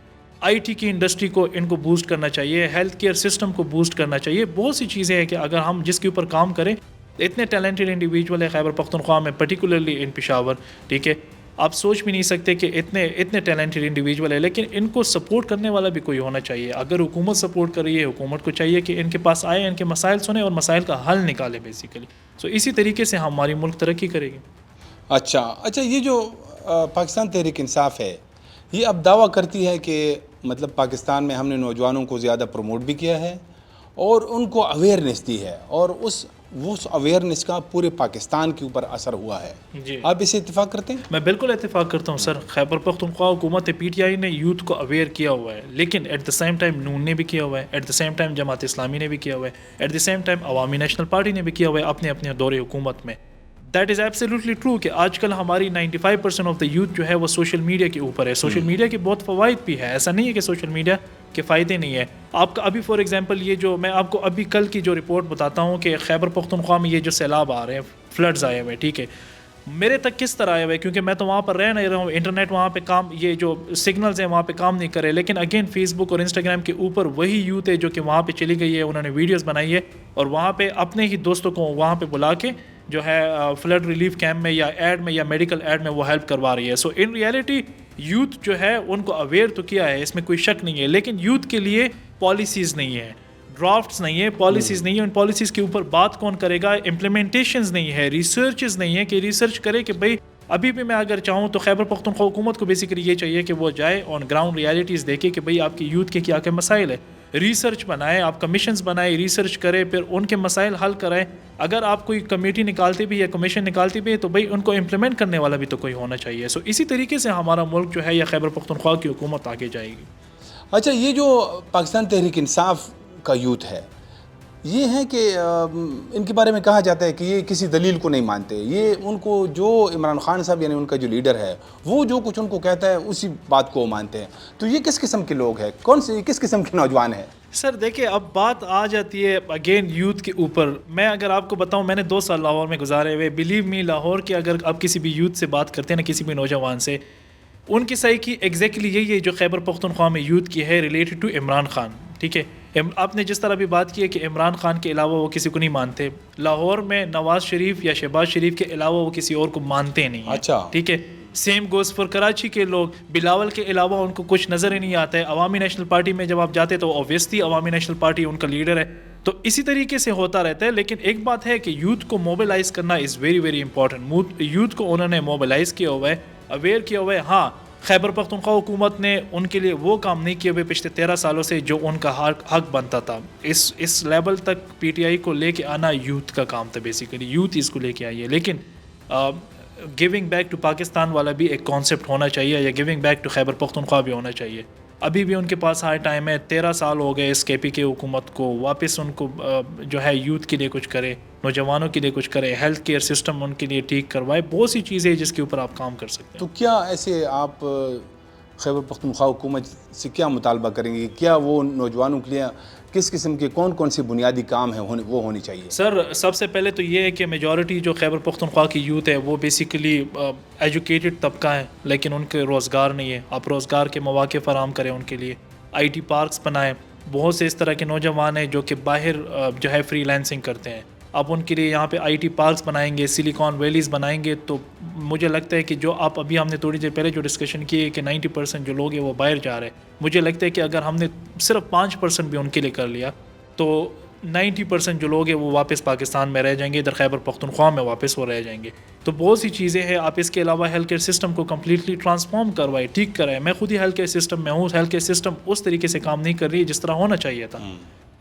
IT کی انڈسٹری کو ان کو بوسٹ کرنا چاہیے, ہیلتھ کیئر سسٹم کو بوسٹ کرنا چاہیے. بہت سی چیزیں ہیں کہ اگر ہم جس کے اوپر کام کریں. اتنے ٹیلنٹڈ انڈیویجول ہے خیبر پختونخوا میں, پرٹیکولرلی ان پشاور. ٹھیک ہے, آپ سوچ بھی نہیں سکتے کہ اتنے ٹیلنٹڈ انڈیویجول ہے, لیکن ان کو سپورٹ کرنے والا بھی کوئی ہونا چاہیے. اگر حکومت سپورٹ کر رہی ہے, حکومت کو چاہیے کہ ان کے پاس آئے, ان کے مسائل سنیں اور مسائل کا حل نکالے بیسیکلی. سو اسی طریقے سے ہماری ملک ترقی کرے گی. اچھا, یہ جو پاکستان تحریک انصاف ہے, یہ اب دعویٰ کرتی ہے کہ مطلب پاکستان میں ہم نے نوجوانوں کو زیادہ پروموٹ بھی کیا ہے اور ان کو اویئرنیس دی ہے, اور اس اویئرنیس کا پورے پاکستان کے اوپر اثر ہوا ہے. جی, آپ اسے اتفاق کرتے ہیں؟ میں بالکل اتفاق کرتا ہوں سر. خیبر پختونخوا حکومت PTI نے یوتھ کو اویئر کیا ہوا ہے, لیکن ایٹ دا سیم ٹائم نون نے بھی کیا ہوا ہے, at the same time Jamaat Islami نے بھی کیا ہوا ہے, ایٹ دا سیم ٹائم عوامی نیشنل پارٹی نے بھی کیا ہوا ہے اپنے دور حکومت میں. دیٹ از ایبسلیوٹلی ٹرو کہ آج کل ہماری 95% آف دا یوتھ جو ہے وہ سوشل میڈیا کے اوپر ہے. سوشل میڈیا کے بہت فوائد بھی ہے, ایسا نہیں ہے کہ سوشل میڈیا کے فائدے نہیں ہے. آپ کا ابھی فار ایگزامپل یہ جو میں آپ کو ابھی کل کی جو رپورٹ بتاتا ہوں کہ خیبر پختونخوا میں یہ جو سیلاب آ رہے ہیں, فلڈز آئے ہوئے, ٹھیک ہے, میرے تک کس طرح آئے ہوئے, کیونکہ میں تو وہاں پر رہ نہیں رہا ہوں, انٹرنیٹ وہاں پہ کام, یہ جو سگنلز ہیں وہاں پہ کام نہیں کر رہے. لیکن اگین فیس بک اور انسٹاگرام کے اوپر وہی یوتھ ہے جو کہ وہاں پہ چلی گئی ہے, انہوں نے ویڈیوز بنائی ہے اور وہاں پہ اپنے ہی دوستوں کو وہاں پہ بلا کے جو ہے فلڈ ریلیف کیمپ میں یا ایڈ میں یا میڈیکل ایڈ میں وہ ہیلپ کروا رہی ہے. سو ان ریئلٹی یوتھ جو ہے ان کو اویئر تو کیا ہے, اس میں کوئی شک نہیں ہے, لیکن یوتھ کے لیے پالیسیز نہیں ہے, ڈرافٹس نہیں ہے, پالیسیز نہیں ہے. ان پالیسیز کے اوپر بات کون کرے گا, امپلیمنٹیشنز نہیں ہے, ریسرچز نہیں ہے کہ ریسرچ کرے کہ بھئی ابھی بھی میں اگر چاہوں تو خیبر پختونخوا حکومت کو بیسیکلی یہ چاہیے کہ وہ جائے آن گراؤنڈ ریالٹیز دیکھے کہ بھئی آپ کی یوتھ کے کیا کیا مسائل ہے, ریسرچ بنائے, آپ کمیشنز بنائے, ریسرچ کرے, پھر ان کے مسائل حل کرائیں. اگر آپ کوئی کمیٹی نکالتے بھی یا کمیشن نکالتے بھی تو بھئی ان کو امپلیمنٹ کرنے والا بھی تو کوئی ہونا چاہیے. سو اسی طریقے سے ہمارا ملک جو ہے یا خیبر پختونخوا کی حکومت آگے جائے گی. اچھا, یہ جو پاکستان تحریک انصاف کا یوتھ ہے, یہ ہے کہ ان کے بارے میں کہا جاتا ہے کہ یہ کسی دلیل کو نہیں مانتے, یہ ان کو جو عمران خان صاحب یعنی ان کا جو لیڈر ہے وہ جو کچھ ان کو کہتا ہے اسی بات کو وہ مانتے ہیں. تو یہ کس قسم کے لوگ ہیں, کس قسم کے نوجوان ہیں؟ سر دیکھیں, اب بات آ جاتی ہے اگین یوتھ کے اوپر. میں اگر آپ کو بتاؤں, میں نے 2 سال لاہور میں گزارے ہوئے. بلیو می, لاہور کے اگر آپ کسی بھی یوتھ سے بات کرتے ہیں نا, کسی بھی نوجوان سے, ان کی سائیکی ایگزیکٹلی یہی ہے جو خیبر پختونخوا میں یوتھ کی ہے ریلیٹڈ ٹو عمران خان. ٹھیک ہے, آپ نے جس طرح بھی بات کی ہے کہ عمران خان کے علاوہ وہ کسی کو نہیں مانتے, لاہور میں نواز شریف یا شہباز شریف کے علاوہ وہ کسی اور کو مانتے نہیں ہیں. اچھا, ٹھیک ہے, سیم گوز فار کراچی کے لوگ, بلاول کے علاوہ ان کو کچھ نظر ہی نہیں آتا ہے. عوامی نیشنل پارٹی میں جب آپ جاتے تو اوبویسلی عوامی نیشنل پارٹی ان کا لیڈر ہے. تو اسی طریقے سے ہوتا رہتا ہے. لیکن ایک بات ہے کہ یوتھ کو موبلائز کرنا is very very important. Youth کو انہوں نے موبلائز کیا ہوا ہے, اویئر کیا ہوا ہے. ہاں, خیبر پختونخوا حکومت نے ان کے لیے وہ کام نہیں کیے ہوئے پچھلے 13 سالوں سے جو ان کا حق بنتا تھا. اس لیول تک پی ٹی آئی کو لے کے آنا یوتھ کا کام تھا, بیسیکلی یوتھ اس کو لے کے آئی ہے. لیکن گیونگ بیک ٹو پاکستان والا بھی ایک کانسیپٹ ہونا چاہیے, یا giving back to Khyber Pakhtunkhwa بھی ہونا چاہیے. ابھی بھی ان کے پاس ہائی ٹائم ہے, 13 سال ہو گئے اس کے پی کے حکومت کو, واپس ان کو جو ہے یوتھ کے لیے کچھ کرے, نوجوانوں کے لیے کچھ کرے, ہیلتھ کیئر سسٹم ان کے لیے ٹھیک کروائے. بہت سی چیزیں جس کے اوپر آپ کام کر سکتے ہیں. تو کیا ایسے آپ خیبر پختونخوا حکومت سے کیا مطالبہ کریں گے, کیا وہ نوجوانوں کے لیے کس قسم کے کون سی بنیادی کام ہیں وہ ہونی چاہیے؟ سر سب سے پہلے تو یہ ہے کہ میجورٹی جو خیبر پختونخوا کی یوتھ ہے وہ بیسیکلی ایجوکیٹڈ طبقہ ہے, لیکن ان کے روزگار نہیں ہے. آپ روزگار کے مواقع فراہم کریں ان کے لیے, آئی ٹی پارکس بنائیں. بہت سے اس طرح کے نوجوان ہیں جو کہ باہر جو ہے فری لینسنگ کرتے ہیں. آپ ان کے لیے یہاں پہ آئی ٹی پارکس بنائیں گے, سلیکان ویلیز بنائیں گے, تو مجھے لگتا ہے کہ جو آپ ابھی ہم نے تھوڑی دیر پہلے جو ڈسکشن کی ہے کہ 90% جو لوگ ہیں وہ باہر جا رہے ہیں, مجھے لگتا ہے کہ اگر ہم نے صرف 5% بھی ان کے لیے کر لیا تو 90% جو لوگ ہیں وہ واپس پاکستان میں رہ جائیں گے, ادھر خیبر پختونخوا میں واپس وہ رہ جائیں گے. تو بہت سی چیزیں ہیں. آپ اس کے علاوہ ہیلتھ کیئر سسٹم کو کمپلیٹلی ٹرانسفارم کروائے, ٹھیک کرائے. میں خود ہی ہیلتھ کیئر سسٹم میں ہوں, ہیلتھ کیئر سسٹم اس طریقے سے کام نہیں کر رہی ہے جس طرح ہونا چاہیے تھا.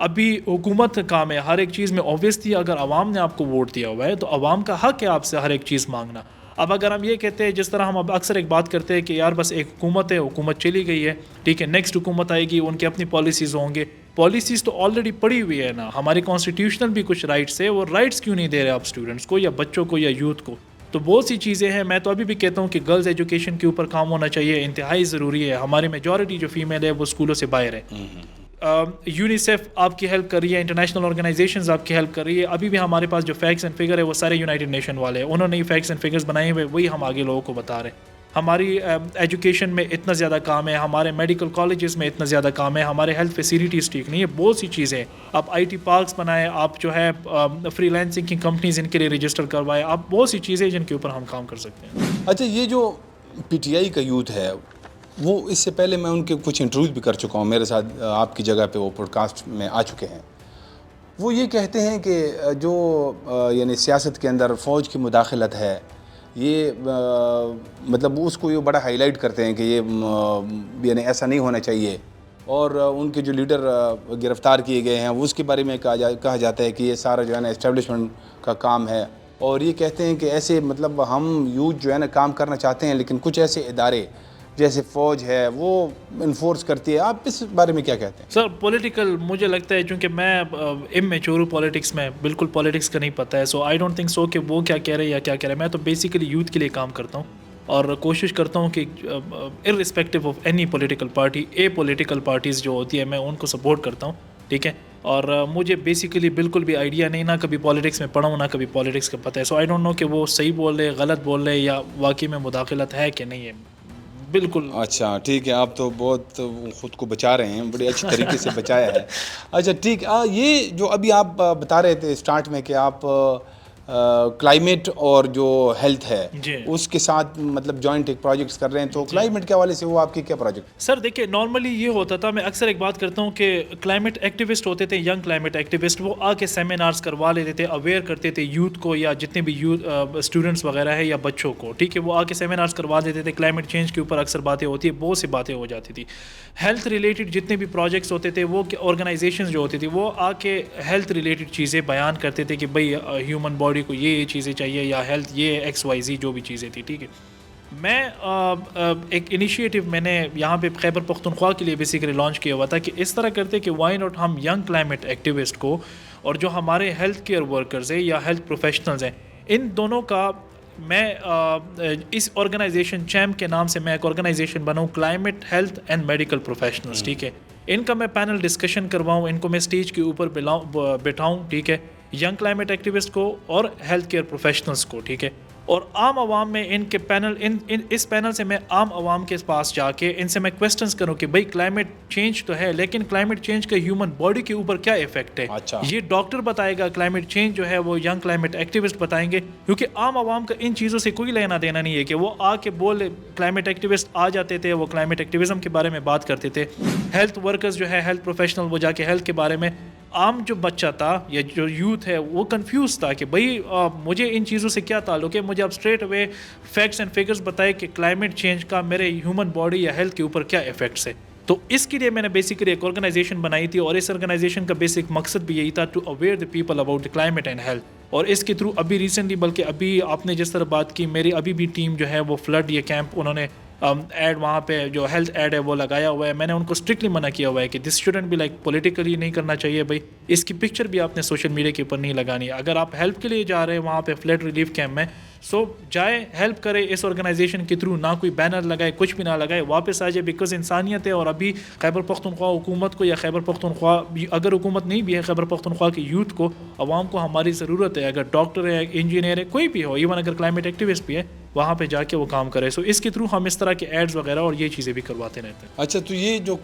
ابھی حکومت کام ہے ہر ایک چیز میں. اوبویسلی اگر عوام نے آپ کو ووٹ دیا ہوا ہے تو عوام کا حق ہے آپ سے ہر ایک چیز مانگنا. اب اگر ہم یہ کہتے ہیں جس طرح ہم اب اکثر ایک بات کرتے ہیں کہ یار بس ایک حکومت ہے, حکومت چلی گئی ہے, ٹھیک ہے, نیکسٹ حکومت آئے گی, ان کی اپنی پالیسیز ہوں گے. پالیسیز تو آلریڈی پڑی ہوئی ہے نا, ہماری کانسٹیٹیوشنل بھی کچھ رائٹس ہے, وہ رائٹس کیوں نہیں دے رہے آپ اسٹوڈنٹس کو یا بچوں کو یا یوتھ کو. تو بہت سی چیزیں ہیں. میں تو ابھی بھی کہتا ہوں کہ گرلز ایجوکیشن کے اوپر کام ہونا چاہیے, انتہائی ضروری ہے. ہماری میجورٹی جو فیمیل ہے وہ اسکولوں سے باہر ہے. یونیسیف آپ کی ہیلپ کر رہی ہے, انٹرنیشنل آرگنائزیشنز آپ کی ہیلپ کر رہی ہے. ابھی بھی ہمارے پاس جو فیکٹس اینڈ فگر ہے وہ سارے یونائٹڈ نیشن والے ہیں, انہوں نے ہی فیکٹس اینڈ فگرز بنائے ہوئے, وہی ہم آگے لوگوں کو بتا رہے ہیں. ہماری ایجوکیشن میں اتنا زیادہ کام ہے, ہمارے میڈیکل کالجز میں اتنا زیادہ کام ہے, ہمارے ہیلتھ فیسیلیٹیز ٹھیک نہیں ہے. بہت سی چیزیں, آپ آئی ٹی پارکس بنائیں, آپ جو ہے فری لینسنگ کی کمپنیز ان کے لیے رجسٹر کروائیں. آپ بہت سی چیزیں جن کے اوپر ہم کام کر سکتے ہیں. اچھا, یہ جو پی ٹی آئی کا یوتھ ہے وہ اس سے پہلے میں ان کے کچھ انٹرویوز بھی کر چکا ہوں, میرے ساتھ آپ کی جگہ پہ وہ پوڈ کاسٹ میں آ چکے ہیں. وہ یہ کہتے ہیں کہ جو یعنی سیاست کے اندر فوج کی مداخلت ہے, یہ مطلب اس کو یہ بڑا ہائی لائٹ کرتے ہیں کہ یہ یعنی ایسا نہیں ہونا چاہیے. اور ان کے جو لیڈر گرفتار کیے گئے ہیں اس کے بارے میں کہا جاتا ہے کہ یہ سارا جو ہے نا اسٹیبلشمنٹ کا کام ہے. اور یہ کہتے ہیں کہ ایسے مطلب ہم یوتھ جو ہے نا کام کرنا چاہتے ہیں, لیکن کچھ ایسے ادارے جیسے فوج ہے وہ انفورس کرتی ہے، آپ اس بارے میں کیا کہتے ہیں؟ سر پولیٹیکل مجھے لگتا ہے چونکہ میں امیچور ہوں پالیٹکس میں، بالکل پالیٹکس کا نہیں پتہ ہے، سو آئی ڈونٹ تھنک سو کہ وہ کیا کہہ رہے ہیں یا کیا کہہ رہے ہیں. میں تو بیسیکلی یوتھ کے لیے کام کرتا ہوں اور کوشش کرتا ہوں کہ irrespective of any political party, political parties جو ہوتی ہے میں ان کو سپورٹ کرتا ہوں، ٹھیک ہے. اور مجھے بیسیکلی بالکل بھی آئیڈیا نہیں، نہ کبھی پالیٹکس میں پڑھا ہوں نہ کبھی پالیٹکس کا پتہ ہے. سو آئی ڈونٹ نو کہ وہ صحیح بول رہے غلط بول رہے یا واقعی میں مداخلت ہے کہ نہیں ہے. بالکل. اچھا ٹھیک ہے، آپ تو بہت خود کو بچا رہے ہیں، بڑے اچھی طریقے سے بچایا ہے. اچھا ٹھیک، یہ جو ابھی آپ بتا رہے تھے اسٹارٹ میں کہ آپ کلائمیٹ اور جو ہیلتھ ہے جی اس کے ساتھ مطلب جوائنٹ ایک پروجیکٹس کر رہے ہیں، تو کلائمیٹ کے حوالے سے وہ آپ کے کیا پروجیکٹ؟ سر دیکھیں نارملی یہ ہوتا تھا، میں اکثر ایک بات کرتا ہوں کہ کلائمیٹ ایکٹیوسٹ ہوتے تھے، ینگ کلائمیٹ ایکٹیوسٹ، وہ آ کے سیمینارز کروا لیتے تھے، اویئر کرتے تھے یوتھ کو یا جتنے بھی یوتھ اسٹوڈنٹس وغیرہ ہے یا بچوں کو، ٹھیک ہے. وہ آ کے سیمینارز کروا دیتے تھے، کلائمیٹ چینج کے اوپر اکثر باتیں ہوتی ہے، بہت سی باتیں ہو جاتی تھی. ہیلتھ ریلیٹڈ جتنے بھی پروجیکٹس ہوتے تھے، وہ آرگنائزیشنز جو ہوتی تھی وہ آ کے ہیلتھ ریلیٹڈ چیزیں بیان کرتے تھے کہ بھئی ہیومن باڈی کو یہ چیزیں چاہیے یا ہیلتھ یہ ایکس وائی زی جو بھی چیزیں تھی، ٹھیک ہے. میں ایک انیشیٹو میں نے یہاں پہ خیبر پختونخوا کے لیے بیسیکلی لانچ کیا ہوا تھا کہ اس طرح کرتے کہ وائی ناٹ ہم ینگ کلائمیٹ ایکٹیوسٹ کو اور جو ہمارے ہیلتھ کیئر ورکرز ہیں یا ہیلتھ پروفیشنلز ہیں، ان دونوں کا میں اس آرگنائزیشن چیمپ کے نام سے میں ایک آرگنائزیشن بناؤں، climate health and medical professionals, ٹھیک ہے. ان کا میں پینل ڈسکشن کرواؤں، ان کو میں اسٹیج کے اوپر بٹھاؤں، ٹھیک ہے، ینگ کلائمیٹ ایکٹیوسٹ کو اور ہیلتھ کیئر پروفیشنلز کو، ٹھیک ہے. اور عام عوام میں ان کے پینل اس پینل سے میں عام عوام کے پاس جا کے ان سے میں کویسچنس کروں کہ بھئی کلائمیٹ چینج تو ہے لیکن کلائمیٹ چینج کا ہیومن باڈی کے اوپر کیا ایفیکٹ ہے. یہ ڈاکٹر بتائے گا، کلائمیٹ چینج جو ہے وہ ینگ کلائمیٹ ایکٹیوسٹ بتائیں گے، کیونکہ عام عوام کا ان چیزوں سے کوئی لینا دینا نہیں ہے کہ وہ آ کے بولے. کلائمیٹ ایکٹیوسٹ آ جاتے تھے، وہ کلائمیٹ ایکٹیوزم کے بارے میں بات کرتے تھے. ہیلتھ ورکرز جو ہے ہیلتھ پروفیشنل، وہ جا کے ہیلتھ کے بارے میں. عام جو بچہ تھا یا جو یوتھ ہے وہ کنفیوز تھا کہ بھئی مجھے ان چیزوں سے کیا تعلق ہے. مجھے اب straight away facts and figures بتائے کہ کلائمیٹ چینج کا میرے ہیومن باڈی یا ہیلتھ کے اوپر کیا ایفیکٹس ہے. تو اس کے لیے میں نے بیسیکلی ایک آرگنائزیشن بنائی تھی اور اس آرگنائزیشن کا بیسک مقصد بھی یہی تھا to aware the people about the climate and health. اور اس کے تھرو ابھی ریسنٹلی، بلکہ ابھی آپ نے جس طرح بات کی، میری ابھی بھی ٹیم جو ہے وہ فلڈ یہ کیمپ انہوں نے ایڈ وہاں پہ جو ہیلتھ ایڈ ہے وہ لگایا ہوا ہے. میں نے ان کو اسٹرکٹلی منع کیا ہوا ہے کہ دس شوڈنٹ بی لائک پولیٹیکلی نہیں کرنا چاہیے بھائی، اس کی پکچر بھی آپ نے سوشل میڈیا کے اوپر نہیں لگانی. اگر آپ ہیلپ کے لیے جا رہے ہیں وہاں پہ فلڈ ریلیف کیمپ میں، سو جائے ہیلپ کرے اس آرگنائزیشن کے تھرو، نہ کوئی بینر لگائے، کچھ بھی نہ لگائے، واپس آ جائے، بیکاز انسانیت ہے. اور ابھی خیبر پختونخوا حکومت کو یا خیبر پختونخوا اگر حکومت نہیں بھی ہے، خیبر پختونخوا کے یوتھ کو، عوام کو ہماری ضرورت ہے. اگر ڈاکٹر ہے، انجینئر ہے، کوئی بھی ہو، ایون اگر کلائمیٹ ایکٹیوسٹ بھی ہے، وہاں پہ جا کے وہ کام کرے. سو اس کے تھرو ہم اس طرح کے ایڈز وغیرہ اور یہ چیزیں بھی کرواتے رہتے ہیں. اچھا، تو یہ جو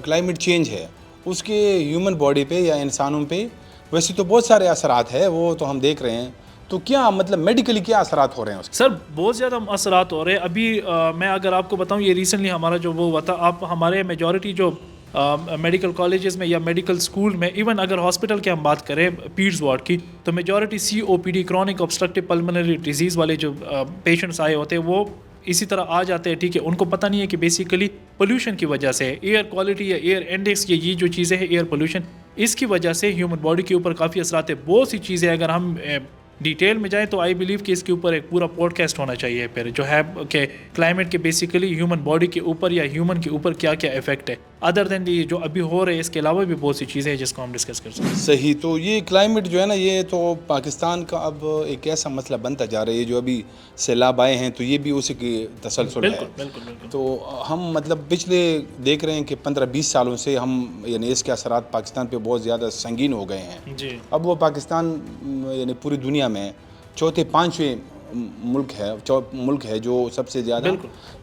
کلائمیٹ چینج ہے اس کے ہیومن باڈی پہ یا انسانوں پہ ویسے تو بہت سارے اثرات ہیں، وہ تو ہم دیکھ رہے ہیں، تو کیا مطلب میڈیکلی کیا اثرات ہو رہے ہیں اس کے؟ سر بہت زیادہ اثرات ہو رہے ہیں. ابھی میں اگر آپ کو بتاؤں، یہ ریسنٹلی ہمارا جو وہ ہوا تھا، آپ ہمارے میجورٹی جو میڈیکل کالجز میں یا میڈیکل اسکول میں، ایون اگر ہاسپٹل کی ہم بات کریں پیڈز وارڈ کی، تو majority COPD chronic obstructive pulmonary disease والے جو پیشنٹس آئے ہوتے ہیں وہ اسی طرح آ جاتے ہیں، ٹھیک ہے. ان کو پتہ نہیں ہے کہ بیسیکلی پولوشن کی وجہ سے ایئر کوالٹی یا ایئر انڈیکس یا یہ جو چیزیں ہیں ایئر پولوشن، اس کی وجہ سے ہیومن باڈی کے اوپر کافی اثرات ہیں. بہت سی چیزیں اگر ہم ڈیٹیل میں جائیں تو آئی بلیو کہ اس کے اوپر ایک پورا پوڈ کاسٹ ہونا چاہیے پھر، جو ہے کہ کلائمیٹ کے بیسیکلی ہیومن باڈی کے اوپر یا ہیومن کے اوپر کیا کیا افیکٹ ہے، ادر دین دی جو ابھی ہو رہے ہیں. اس کے علاوہ بھی بہت سی چیزیں ہیں جس کو ہم ڈسکس کر سکتے ہیں. صحیح. تو یہ کلائمیٹ جو ہے نا، یہ تو پاکستان کا اب ایک ایسا مسئلہ بنتا جا رہا ہے. یہ جو ابھی سیلاب آئے ہیں تو یہ بھی اسی کی تسلسل ہے. بالکل. تو ہم مطلب پچھلے دیکھ رہے ہیں کہ 15-20 سالوں سے ہم یعنی اس کے اثرات پاکستان پہ بہت زیادہ سنگین ہو گئے ہیں. جی. اب وہ پاکستان یعنی پوری دنیا میں چوتھے پانچویں ملک ہے جو سب سے زیادہ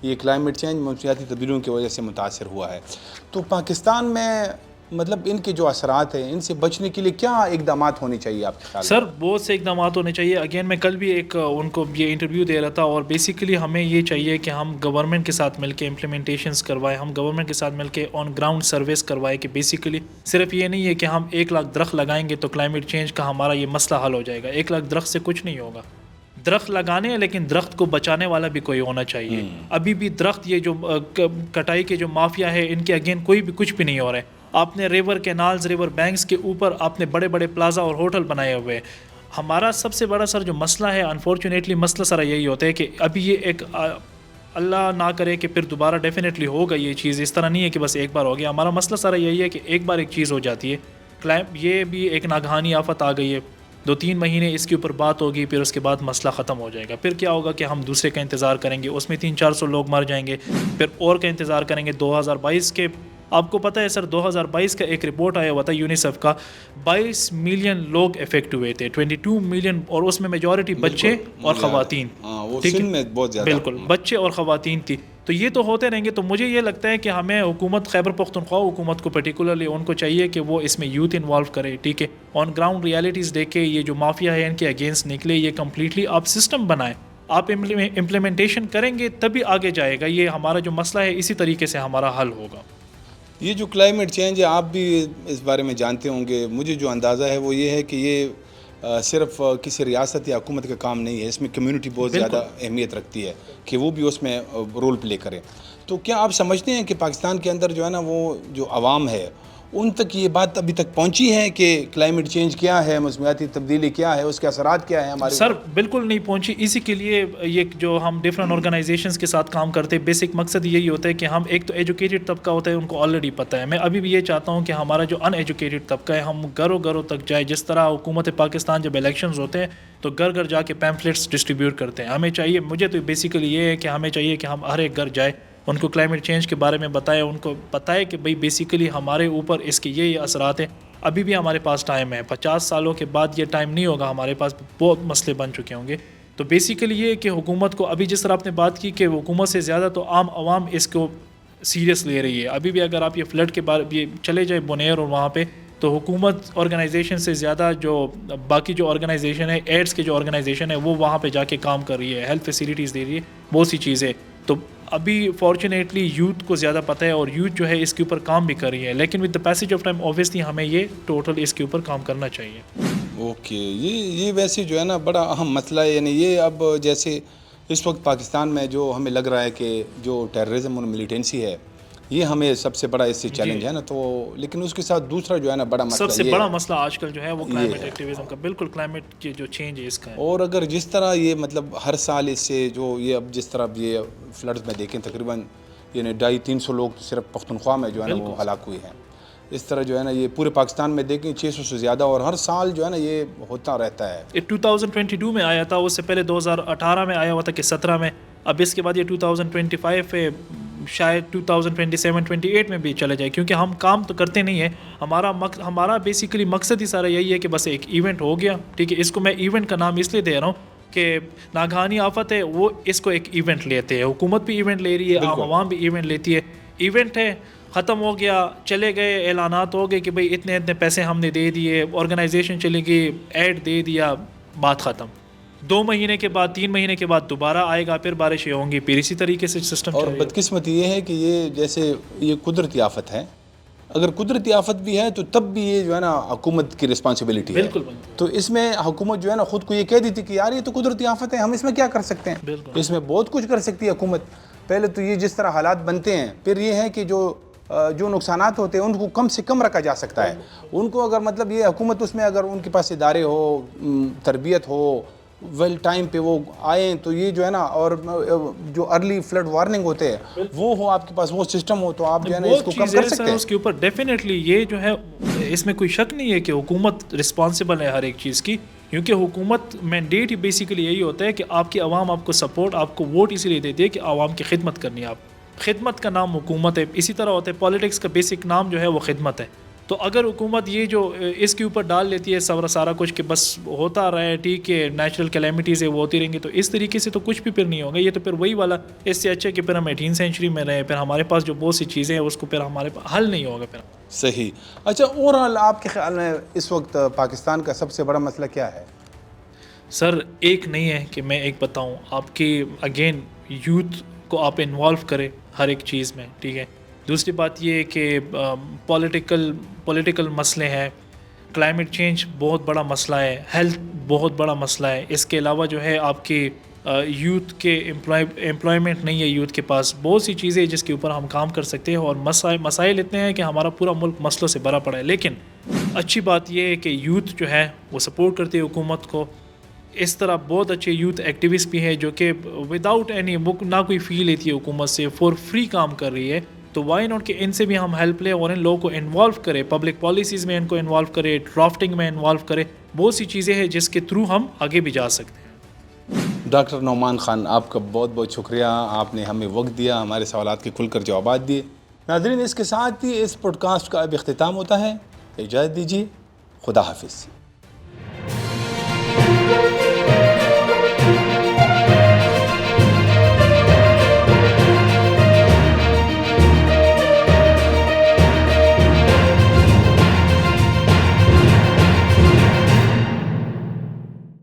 یہ کلائمیٹ چینج موسمیاتی تبدیلیوں کی وجہ سے متاثر ہوا ہے. تو پاکستان میں مطلب ان کے جو اثرات ہیں ان سے بچنے کے لیے کیا اقدامات ہونے چاہیے آپ کے خیال میں؟ سر بہت سے اقدامات ہونے چاہیے. اگین میں کل بھی ایک ان کو یہ انٹرویو دے رہا تھا، اور بیسیکلی ہمیں یہ چاہیے کہ ہم گورنمنٹ کے ساتھ مل کے امپلیمنٹیشنز کروائیں، ہم گورنمنٹ کے ساتھ مل کے آن گراؤنڈ سرویس کروائیں کہ بیسیکلی صرف یہ نہیں ہے کہ ہم 1 لاکھ درخت لگائیں گے تو کلائمیٹ چینج کا ہمارا یہ مسئلہ حل ہو جائے گا. 1 لاکھ درخت سے کچھ نہیں ہوگا. درخت لگانے ہیں لیکن درخت کو بچانے والا بھی کوئی ہونا چاہیے. ابھی بھی درخت یہ جو کٹائی کے جو مافیا ہے ان کے اگین کوئی بھی کچھ بھی نہیں ہو رہا ہے. آپ نے ریور کینالز، ریور بینکس کے اوپر آپ نے بڑے بڑے پلازا اور ہوٹل بنائے ہوئے ہیں. ہمارا سب سے بڑا سر جو مسئلہ ہے، انفارچونیٹلی مسئلہ سر یہی ہوتا ہے کہ ابھی یہ ایک اللہ نہ کرے کہ پھر دوبارہ ڈیفینیٹلی ہوگا یہ چیز، اس طرح نہیں ہے کہ بس ایک بار ہو گیا. ہمارا مسئلہ سارا یہی ہے کہ ایک بار ایک چیز ہو جاتی ہے، یہ بھی ایک ناگہانی آفت آ گئی ہے، 2-3 مہینے اس کے اوپر بات ہوگی، پھر اس کے بعد مسئلہ ختم ہو جائے گا. پھر کیا ہوگا کہ ہم دوسرے کا انتظار کریں گے، اس میں 300-400 لوگ مر جائیں گے، پھر اور کا انتظار کریں گے. 2022 کے آپ کو پتہ ہے سر، 2022 کا ایک رپورٹ آیا ہوا تھا یونیسیف کا، 22 ملین لوگ افیکٹ ہوئے تھے، 22 ملین، اور اس میں میجورٹی بچے اور خواتین. ٹھیک ہے، بہت زیادہ بالکل بچے اور خواتین تھی. تو یہ تو ہوتے رہیں گے. تو مجھے یہ لگتا ہے کہ ہمیں حکومت خیبر پختونخوا حکومت کو پرٹیکولرلی ان کو چاہیے کہ وہ اس میں یوتھ انوالو کرے. ٹھیک ہے، آن گراؤنڈ ریالٹیز دیکھے، یہ جو مافیا ہے ان کے اگینسٹ نکلے، یہ کمپلیٹلی آپ سسٹم بنائیں، آپ امپلیمنٹیشن کریں گے تبھی آگے جائے گا. یہ ہمارا جو مسئلہ ہے اسی طریقے سے ہمارا حل ہوگا. یہ جو کلائمیٹ چینج ہے، آپ بھی اس بارے میں جانتے ہوں گے. مجھے جو اندازہ ہے وہ یہ ہے کہ یہ صرف کسی ریاست یا حکومت کا کام نہیں ہے، اس میں کمیونٹی بہت زیادہ اہمیت رکھتی ہے کہ وہ بھی اس میں رول پلے کرے. تو کیا آپ سمجھتے ہیں کہ پاکستان کے اندر جو ہے نا، وہ جو عوام ہے ان تک یہ بات ابھی تک پہنچی ہے کہ کلائمیٹ چینج کیا ہے، موسمیاتی تبدیلی کیا ہے، اس کے اثرات کیا ہیں ہمارے؟ سر بالکل نہیں پہنچی. اسی کے لیے یہ جو ہم ڈفرینٹ آرگنائزیشنز کے ساتھ کام کرتے ہیں، بیسک مقصد یہی ہوتا ہے کہ ہم ایک تو ایجوکیٹڈ طبقہ ہوتا ہے، ان کو آلریڈی پتہ ہے. میں ابھی بھی یہ چاہتا ہوں کہ ہمارا جو ان ایجوکیٹڈ طبقہ ہے، ہم گھروں گھروں تک جائے. جس طرح حکومت پاکستان جب الیکشنز ہوتے ہیں تو گھر گھر جا کے پیمفلیٹس ڈسٹریبیوٹ کرتے ہیں. ہمیں چاہیے، مجھے تو بیسیکلی یہ ہے کہ ہمیں چاہیے کہ ہم ہر ایک گھر جائے، ان کو کلائمیٹ چینج کے بارے میں بتائے، ان کو بتائے کہ بھئی بیسیکلی ہمارے اوپر اس کے یہ اثرات ہیں. ابھی بھی ہمارے پاس ٹائم ہے، 50 سالوں کے بعد یہ ٹائم نہیں ہوگا، ہمارے پاس بہت مسئلے بن چکے ہوں گے. تو بیسیکلی یہ کہ حکومت کو ابھی جس طرح آپ نے بات کی کہ حکومت سے زیادہ تو عام عوام اس کو سیریس لے رہی ہے. ابھی بھی اگر آپ یہ فلڈ کے بارے یہ چلے جائیں بنیر اور وہاں پہ، تو حکومت آرگنائزیشن سے زیادہ جو باقی جو آرگنائزیشن ہے، ایڈس کے جو آرگنائزیشن ہے، وہ وہاں پہ جا کے کام کر رہی ہے، ہیلتھ فیسیلیٹیز دے رہی ہے، بہت سی چیزیں. تو ابھی فارچونیٹلی یوتھ کو زیادہ پتہ ہے اور یوتھ جو ہے اس کے اوپر کام بھی کر رہی ہے. لیکن with the passage of time obviously ہمیں یہ ٹوٹل اس کے اوپر کام کرنا چاہیے. اوکے، یہ ویسے جو ہے نا بڑا اہم مسئلہ ہے. یعنی یہ اب جیسے اس وقت پاکستان میں جو ہمیں لگ رہا ہے کہ جو ٹیررزم اور ملیٹنسی ہے، یہ ہمیں سب سے بڑا اس سے چیلنج ہے نا. تو لیکن اس کے ساتھ دوسرا جو ہے نا بڑا مسئلہ، سب سے بڑا مسئلہ آج کل جو ہے وہ کلائمیٹ ایکٹیویزم کا، بالکل کلائمیٹ کی جو چینج ہے اس کا ہے. اور اگر جس طرح یہ مطلب ہر سال اس سے جو یہ اب جس طرح یہ فلڈز میں دیکھیں تقریباً یعنی 250-300 لوگ صرف پختونخوا میں جو ہے نا وہ ہلاک ہوئے ہیں. اس طرح جو ہے نا یہ پورے پاکستان میں دیکھیں 600 سے زیادہ، اور ہر سال جو ہے نا یہ ہوتا رہتا ہے. 2022 میں آیا تھا، اس سے پہلے 2018 میں آیا ہوا تھا کہ 17 میں، اب اس کے بعد یہ 2025 ہے، شاید 2027-28 میں بھی چلے جائے. کیونکہ ہم کام تو کرتے نہیں ہیں. ہمارا بیسیکلی مقصد ہی سارا یہی ہے کہ بس ایک ایونٹ ہو گیا. ٹھیک ہے، اس کو میں ایونٹ کا نام اس لیے دے رہا ہوں کہ ناگہانی آفت ہے، وہ اس کو ایک ایونٹ لیتے ہیں. حکومت بھی ایونٹ لے رہی ہے، عوام بھی ایونٹ لیتی ہے. ایونٹ ہے، ختم ہو گیا، چلے گئے، اعلانات ہو گئے کہ بھئی اتنے پیسے ہم نے دے دیے، آرگنائزیشن چلے گئی، ایڈ دے دیا، بات ختم. 2 مہینے کے بعد 3 مہینے کے بعد دوبارہ آئے گا، پھر بارشیں ہوں گی، پھر اسی طریقے سے سسٹم. اور بدقسمتی یہ ہے کہ یہ جیسے یہ قدرتی آفت ہے، اگر قدرتی آفت بھی ہے تو تب بھی یہ جو ہے نا حکومت کی رسپانسبلٹی ہے. بالکل. تو اس میں حکومت جو ہے نا خود کو یہ کہہ دیتی کہ یار یہ تو قدرتی آفت ہے، ہم اس میں کیا کر سکتے ہیں. اس میں بہت کچھ کر سکتی ہے حکومت. پہلے تو یہ جس طرح حالات بنتے ہیں، پھر یہ ہے کہ جو نقصانات ہوتے ہیں ان کو کم سے کم رکھا جا سکتا ہے. ان کو اگر مطلب یہ حکومت اس میں اگر ان کے پاس ادارے ہو، تربیت ہو، ویل ٹائم پہ وہ آئیں، تو یہ جو ہے نا، اور جو ارلی فلڈ وارننگ ہوتے ہیں وہ ہو آپ کے پاس، وہ سسٹم ہو، تو آپ جو ہے نا اس کو کم کر سکتے ہیں. اس کے اوپر ڈیفینیٹلی یہ جو ہے، اس میں کوئی شک نہیں ہے کہ حکومت رسپانسبل ہے ہر ایک چیز کی. کیونکہ حکومت مینڈیٹ ہی بیسیکلی یہی ہوتا ہے کہ آپ کی عوام آپ کو سپورٹ، آپ کو ووٹ اسی لیے دیتی ہے کہ عوام کی خدمت کرنی ہے. آپ خدمت کا نام حکومت ہے. اسی طرح ہوتا ہے پالیٹکس کا بیسک نام جو ہے وہ خدمت ہے. تو اگر حکومت یہ جو اس کے اوپر ڈال لیتی ہے سارا کچھ کہ بس ہوتا رہے، ٹھیک ہے، نیچرل کلیمٹیز ہے وہ ہوتی رہیں گی، تو اس طریقے سے تو کچھ بھی پھر نہیں ہوگا. یہ تو پھر وہی والا، اس سے اچھا کہ پھر ہم 18 سینچری میں رہیں، پھر ہمارے پاس جو بہت سی چیزیں ہیں اس کو پھر ہمارے پاس حل نہیں ہوگا پھر. صحیح. اچھا، اوورآل آپ کے خیال میں اس وقت پاکستان کا سب سے بڑا مسئلہ کیا ہے؟ سر ایک نہیں ہے کہ میں ایک بتاؤں آپ کی، اگین یوتھ کو آپ انوالو کریں ہر ایک چیز میں. ٹھیک ہے. دوسری بات یہ ہے کہ پولیٹیکل مسئلے ہیں، کلائمیٹ چینج بہت بڑا مسئلہ ہے، ہیلتھ بہت بڑا مسئلہ ہے. اس کے علاوہ جو ہے آپ کی یوتھ کے امپلائمنٹ نہیں ہے، یوتھ کے پاس بہت سی چیزیں جس کے اوپر ہم کام کر سکتے ہیں. اور مسائل اتنے ہیں کہ ہمارا پورا ملک مسئلوں سے بھرا پڑا ہے. لیکن اچھی بات یہ ہے کہ یوتھ جو ہے وہ سپورٹ کرتی ہے حکومت کو. اس طرح بہت اچھے یوتھ ایکٹیوسٹ بھی ہیں جو کہ وداؤٹ اینی نہ کوئی فی لیتی ہے حکومت سے، فور فری کام کر رہی ہے. تو وائی ناٹ کہ ان سے بھی ہم ہیلپ لیں اور ان لوگوں کو انوالو کرے، پبلک پالیسیز میں ان کو انوالو کرے، ڈرافٹنگ میں انوالو کرے. بہت سی چیزیں ہیں جس کے تھرو ہم آگے بھی جا سکتے ہیں. ڈاکٹر نعمان خان، آپ کا بہت بہت شکریہ، آپ نے ہمیں وقت دیا، ہمارے سوالات کے کھل کر جوابات دیے. ناظرین، اس کے ساتھ ہی اس پوڈ کاسٹ کا اب اختتام ہوتا ہے. اجازت دیجیے، خدا حافظ.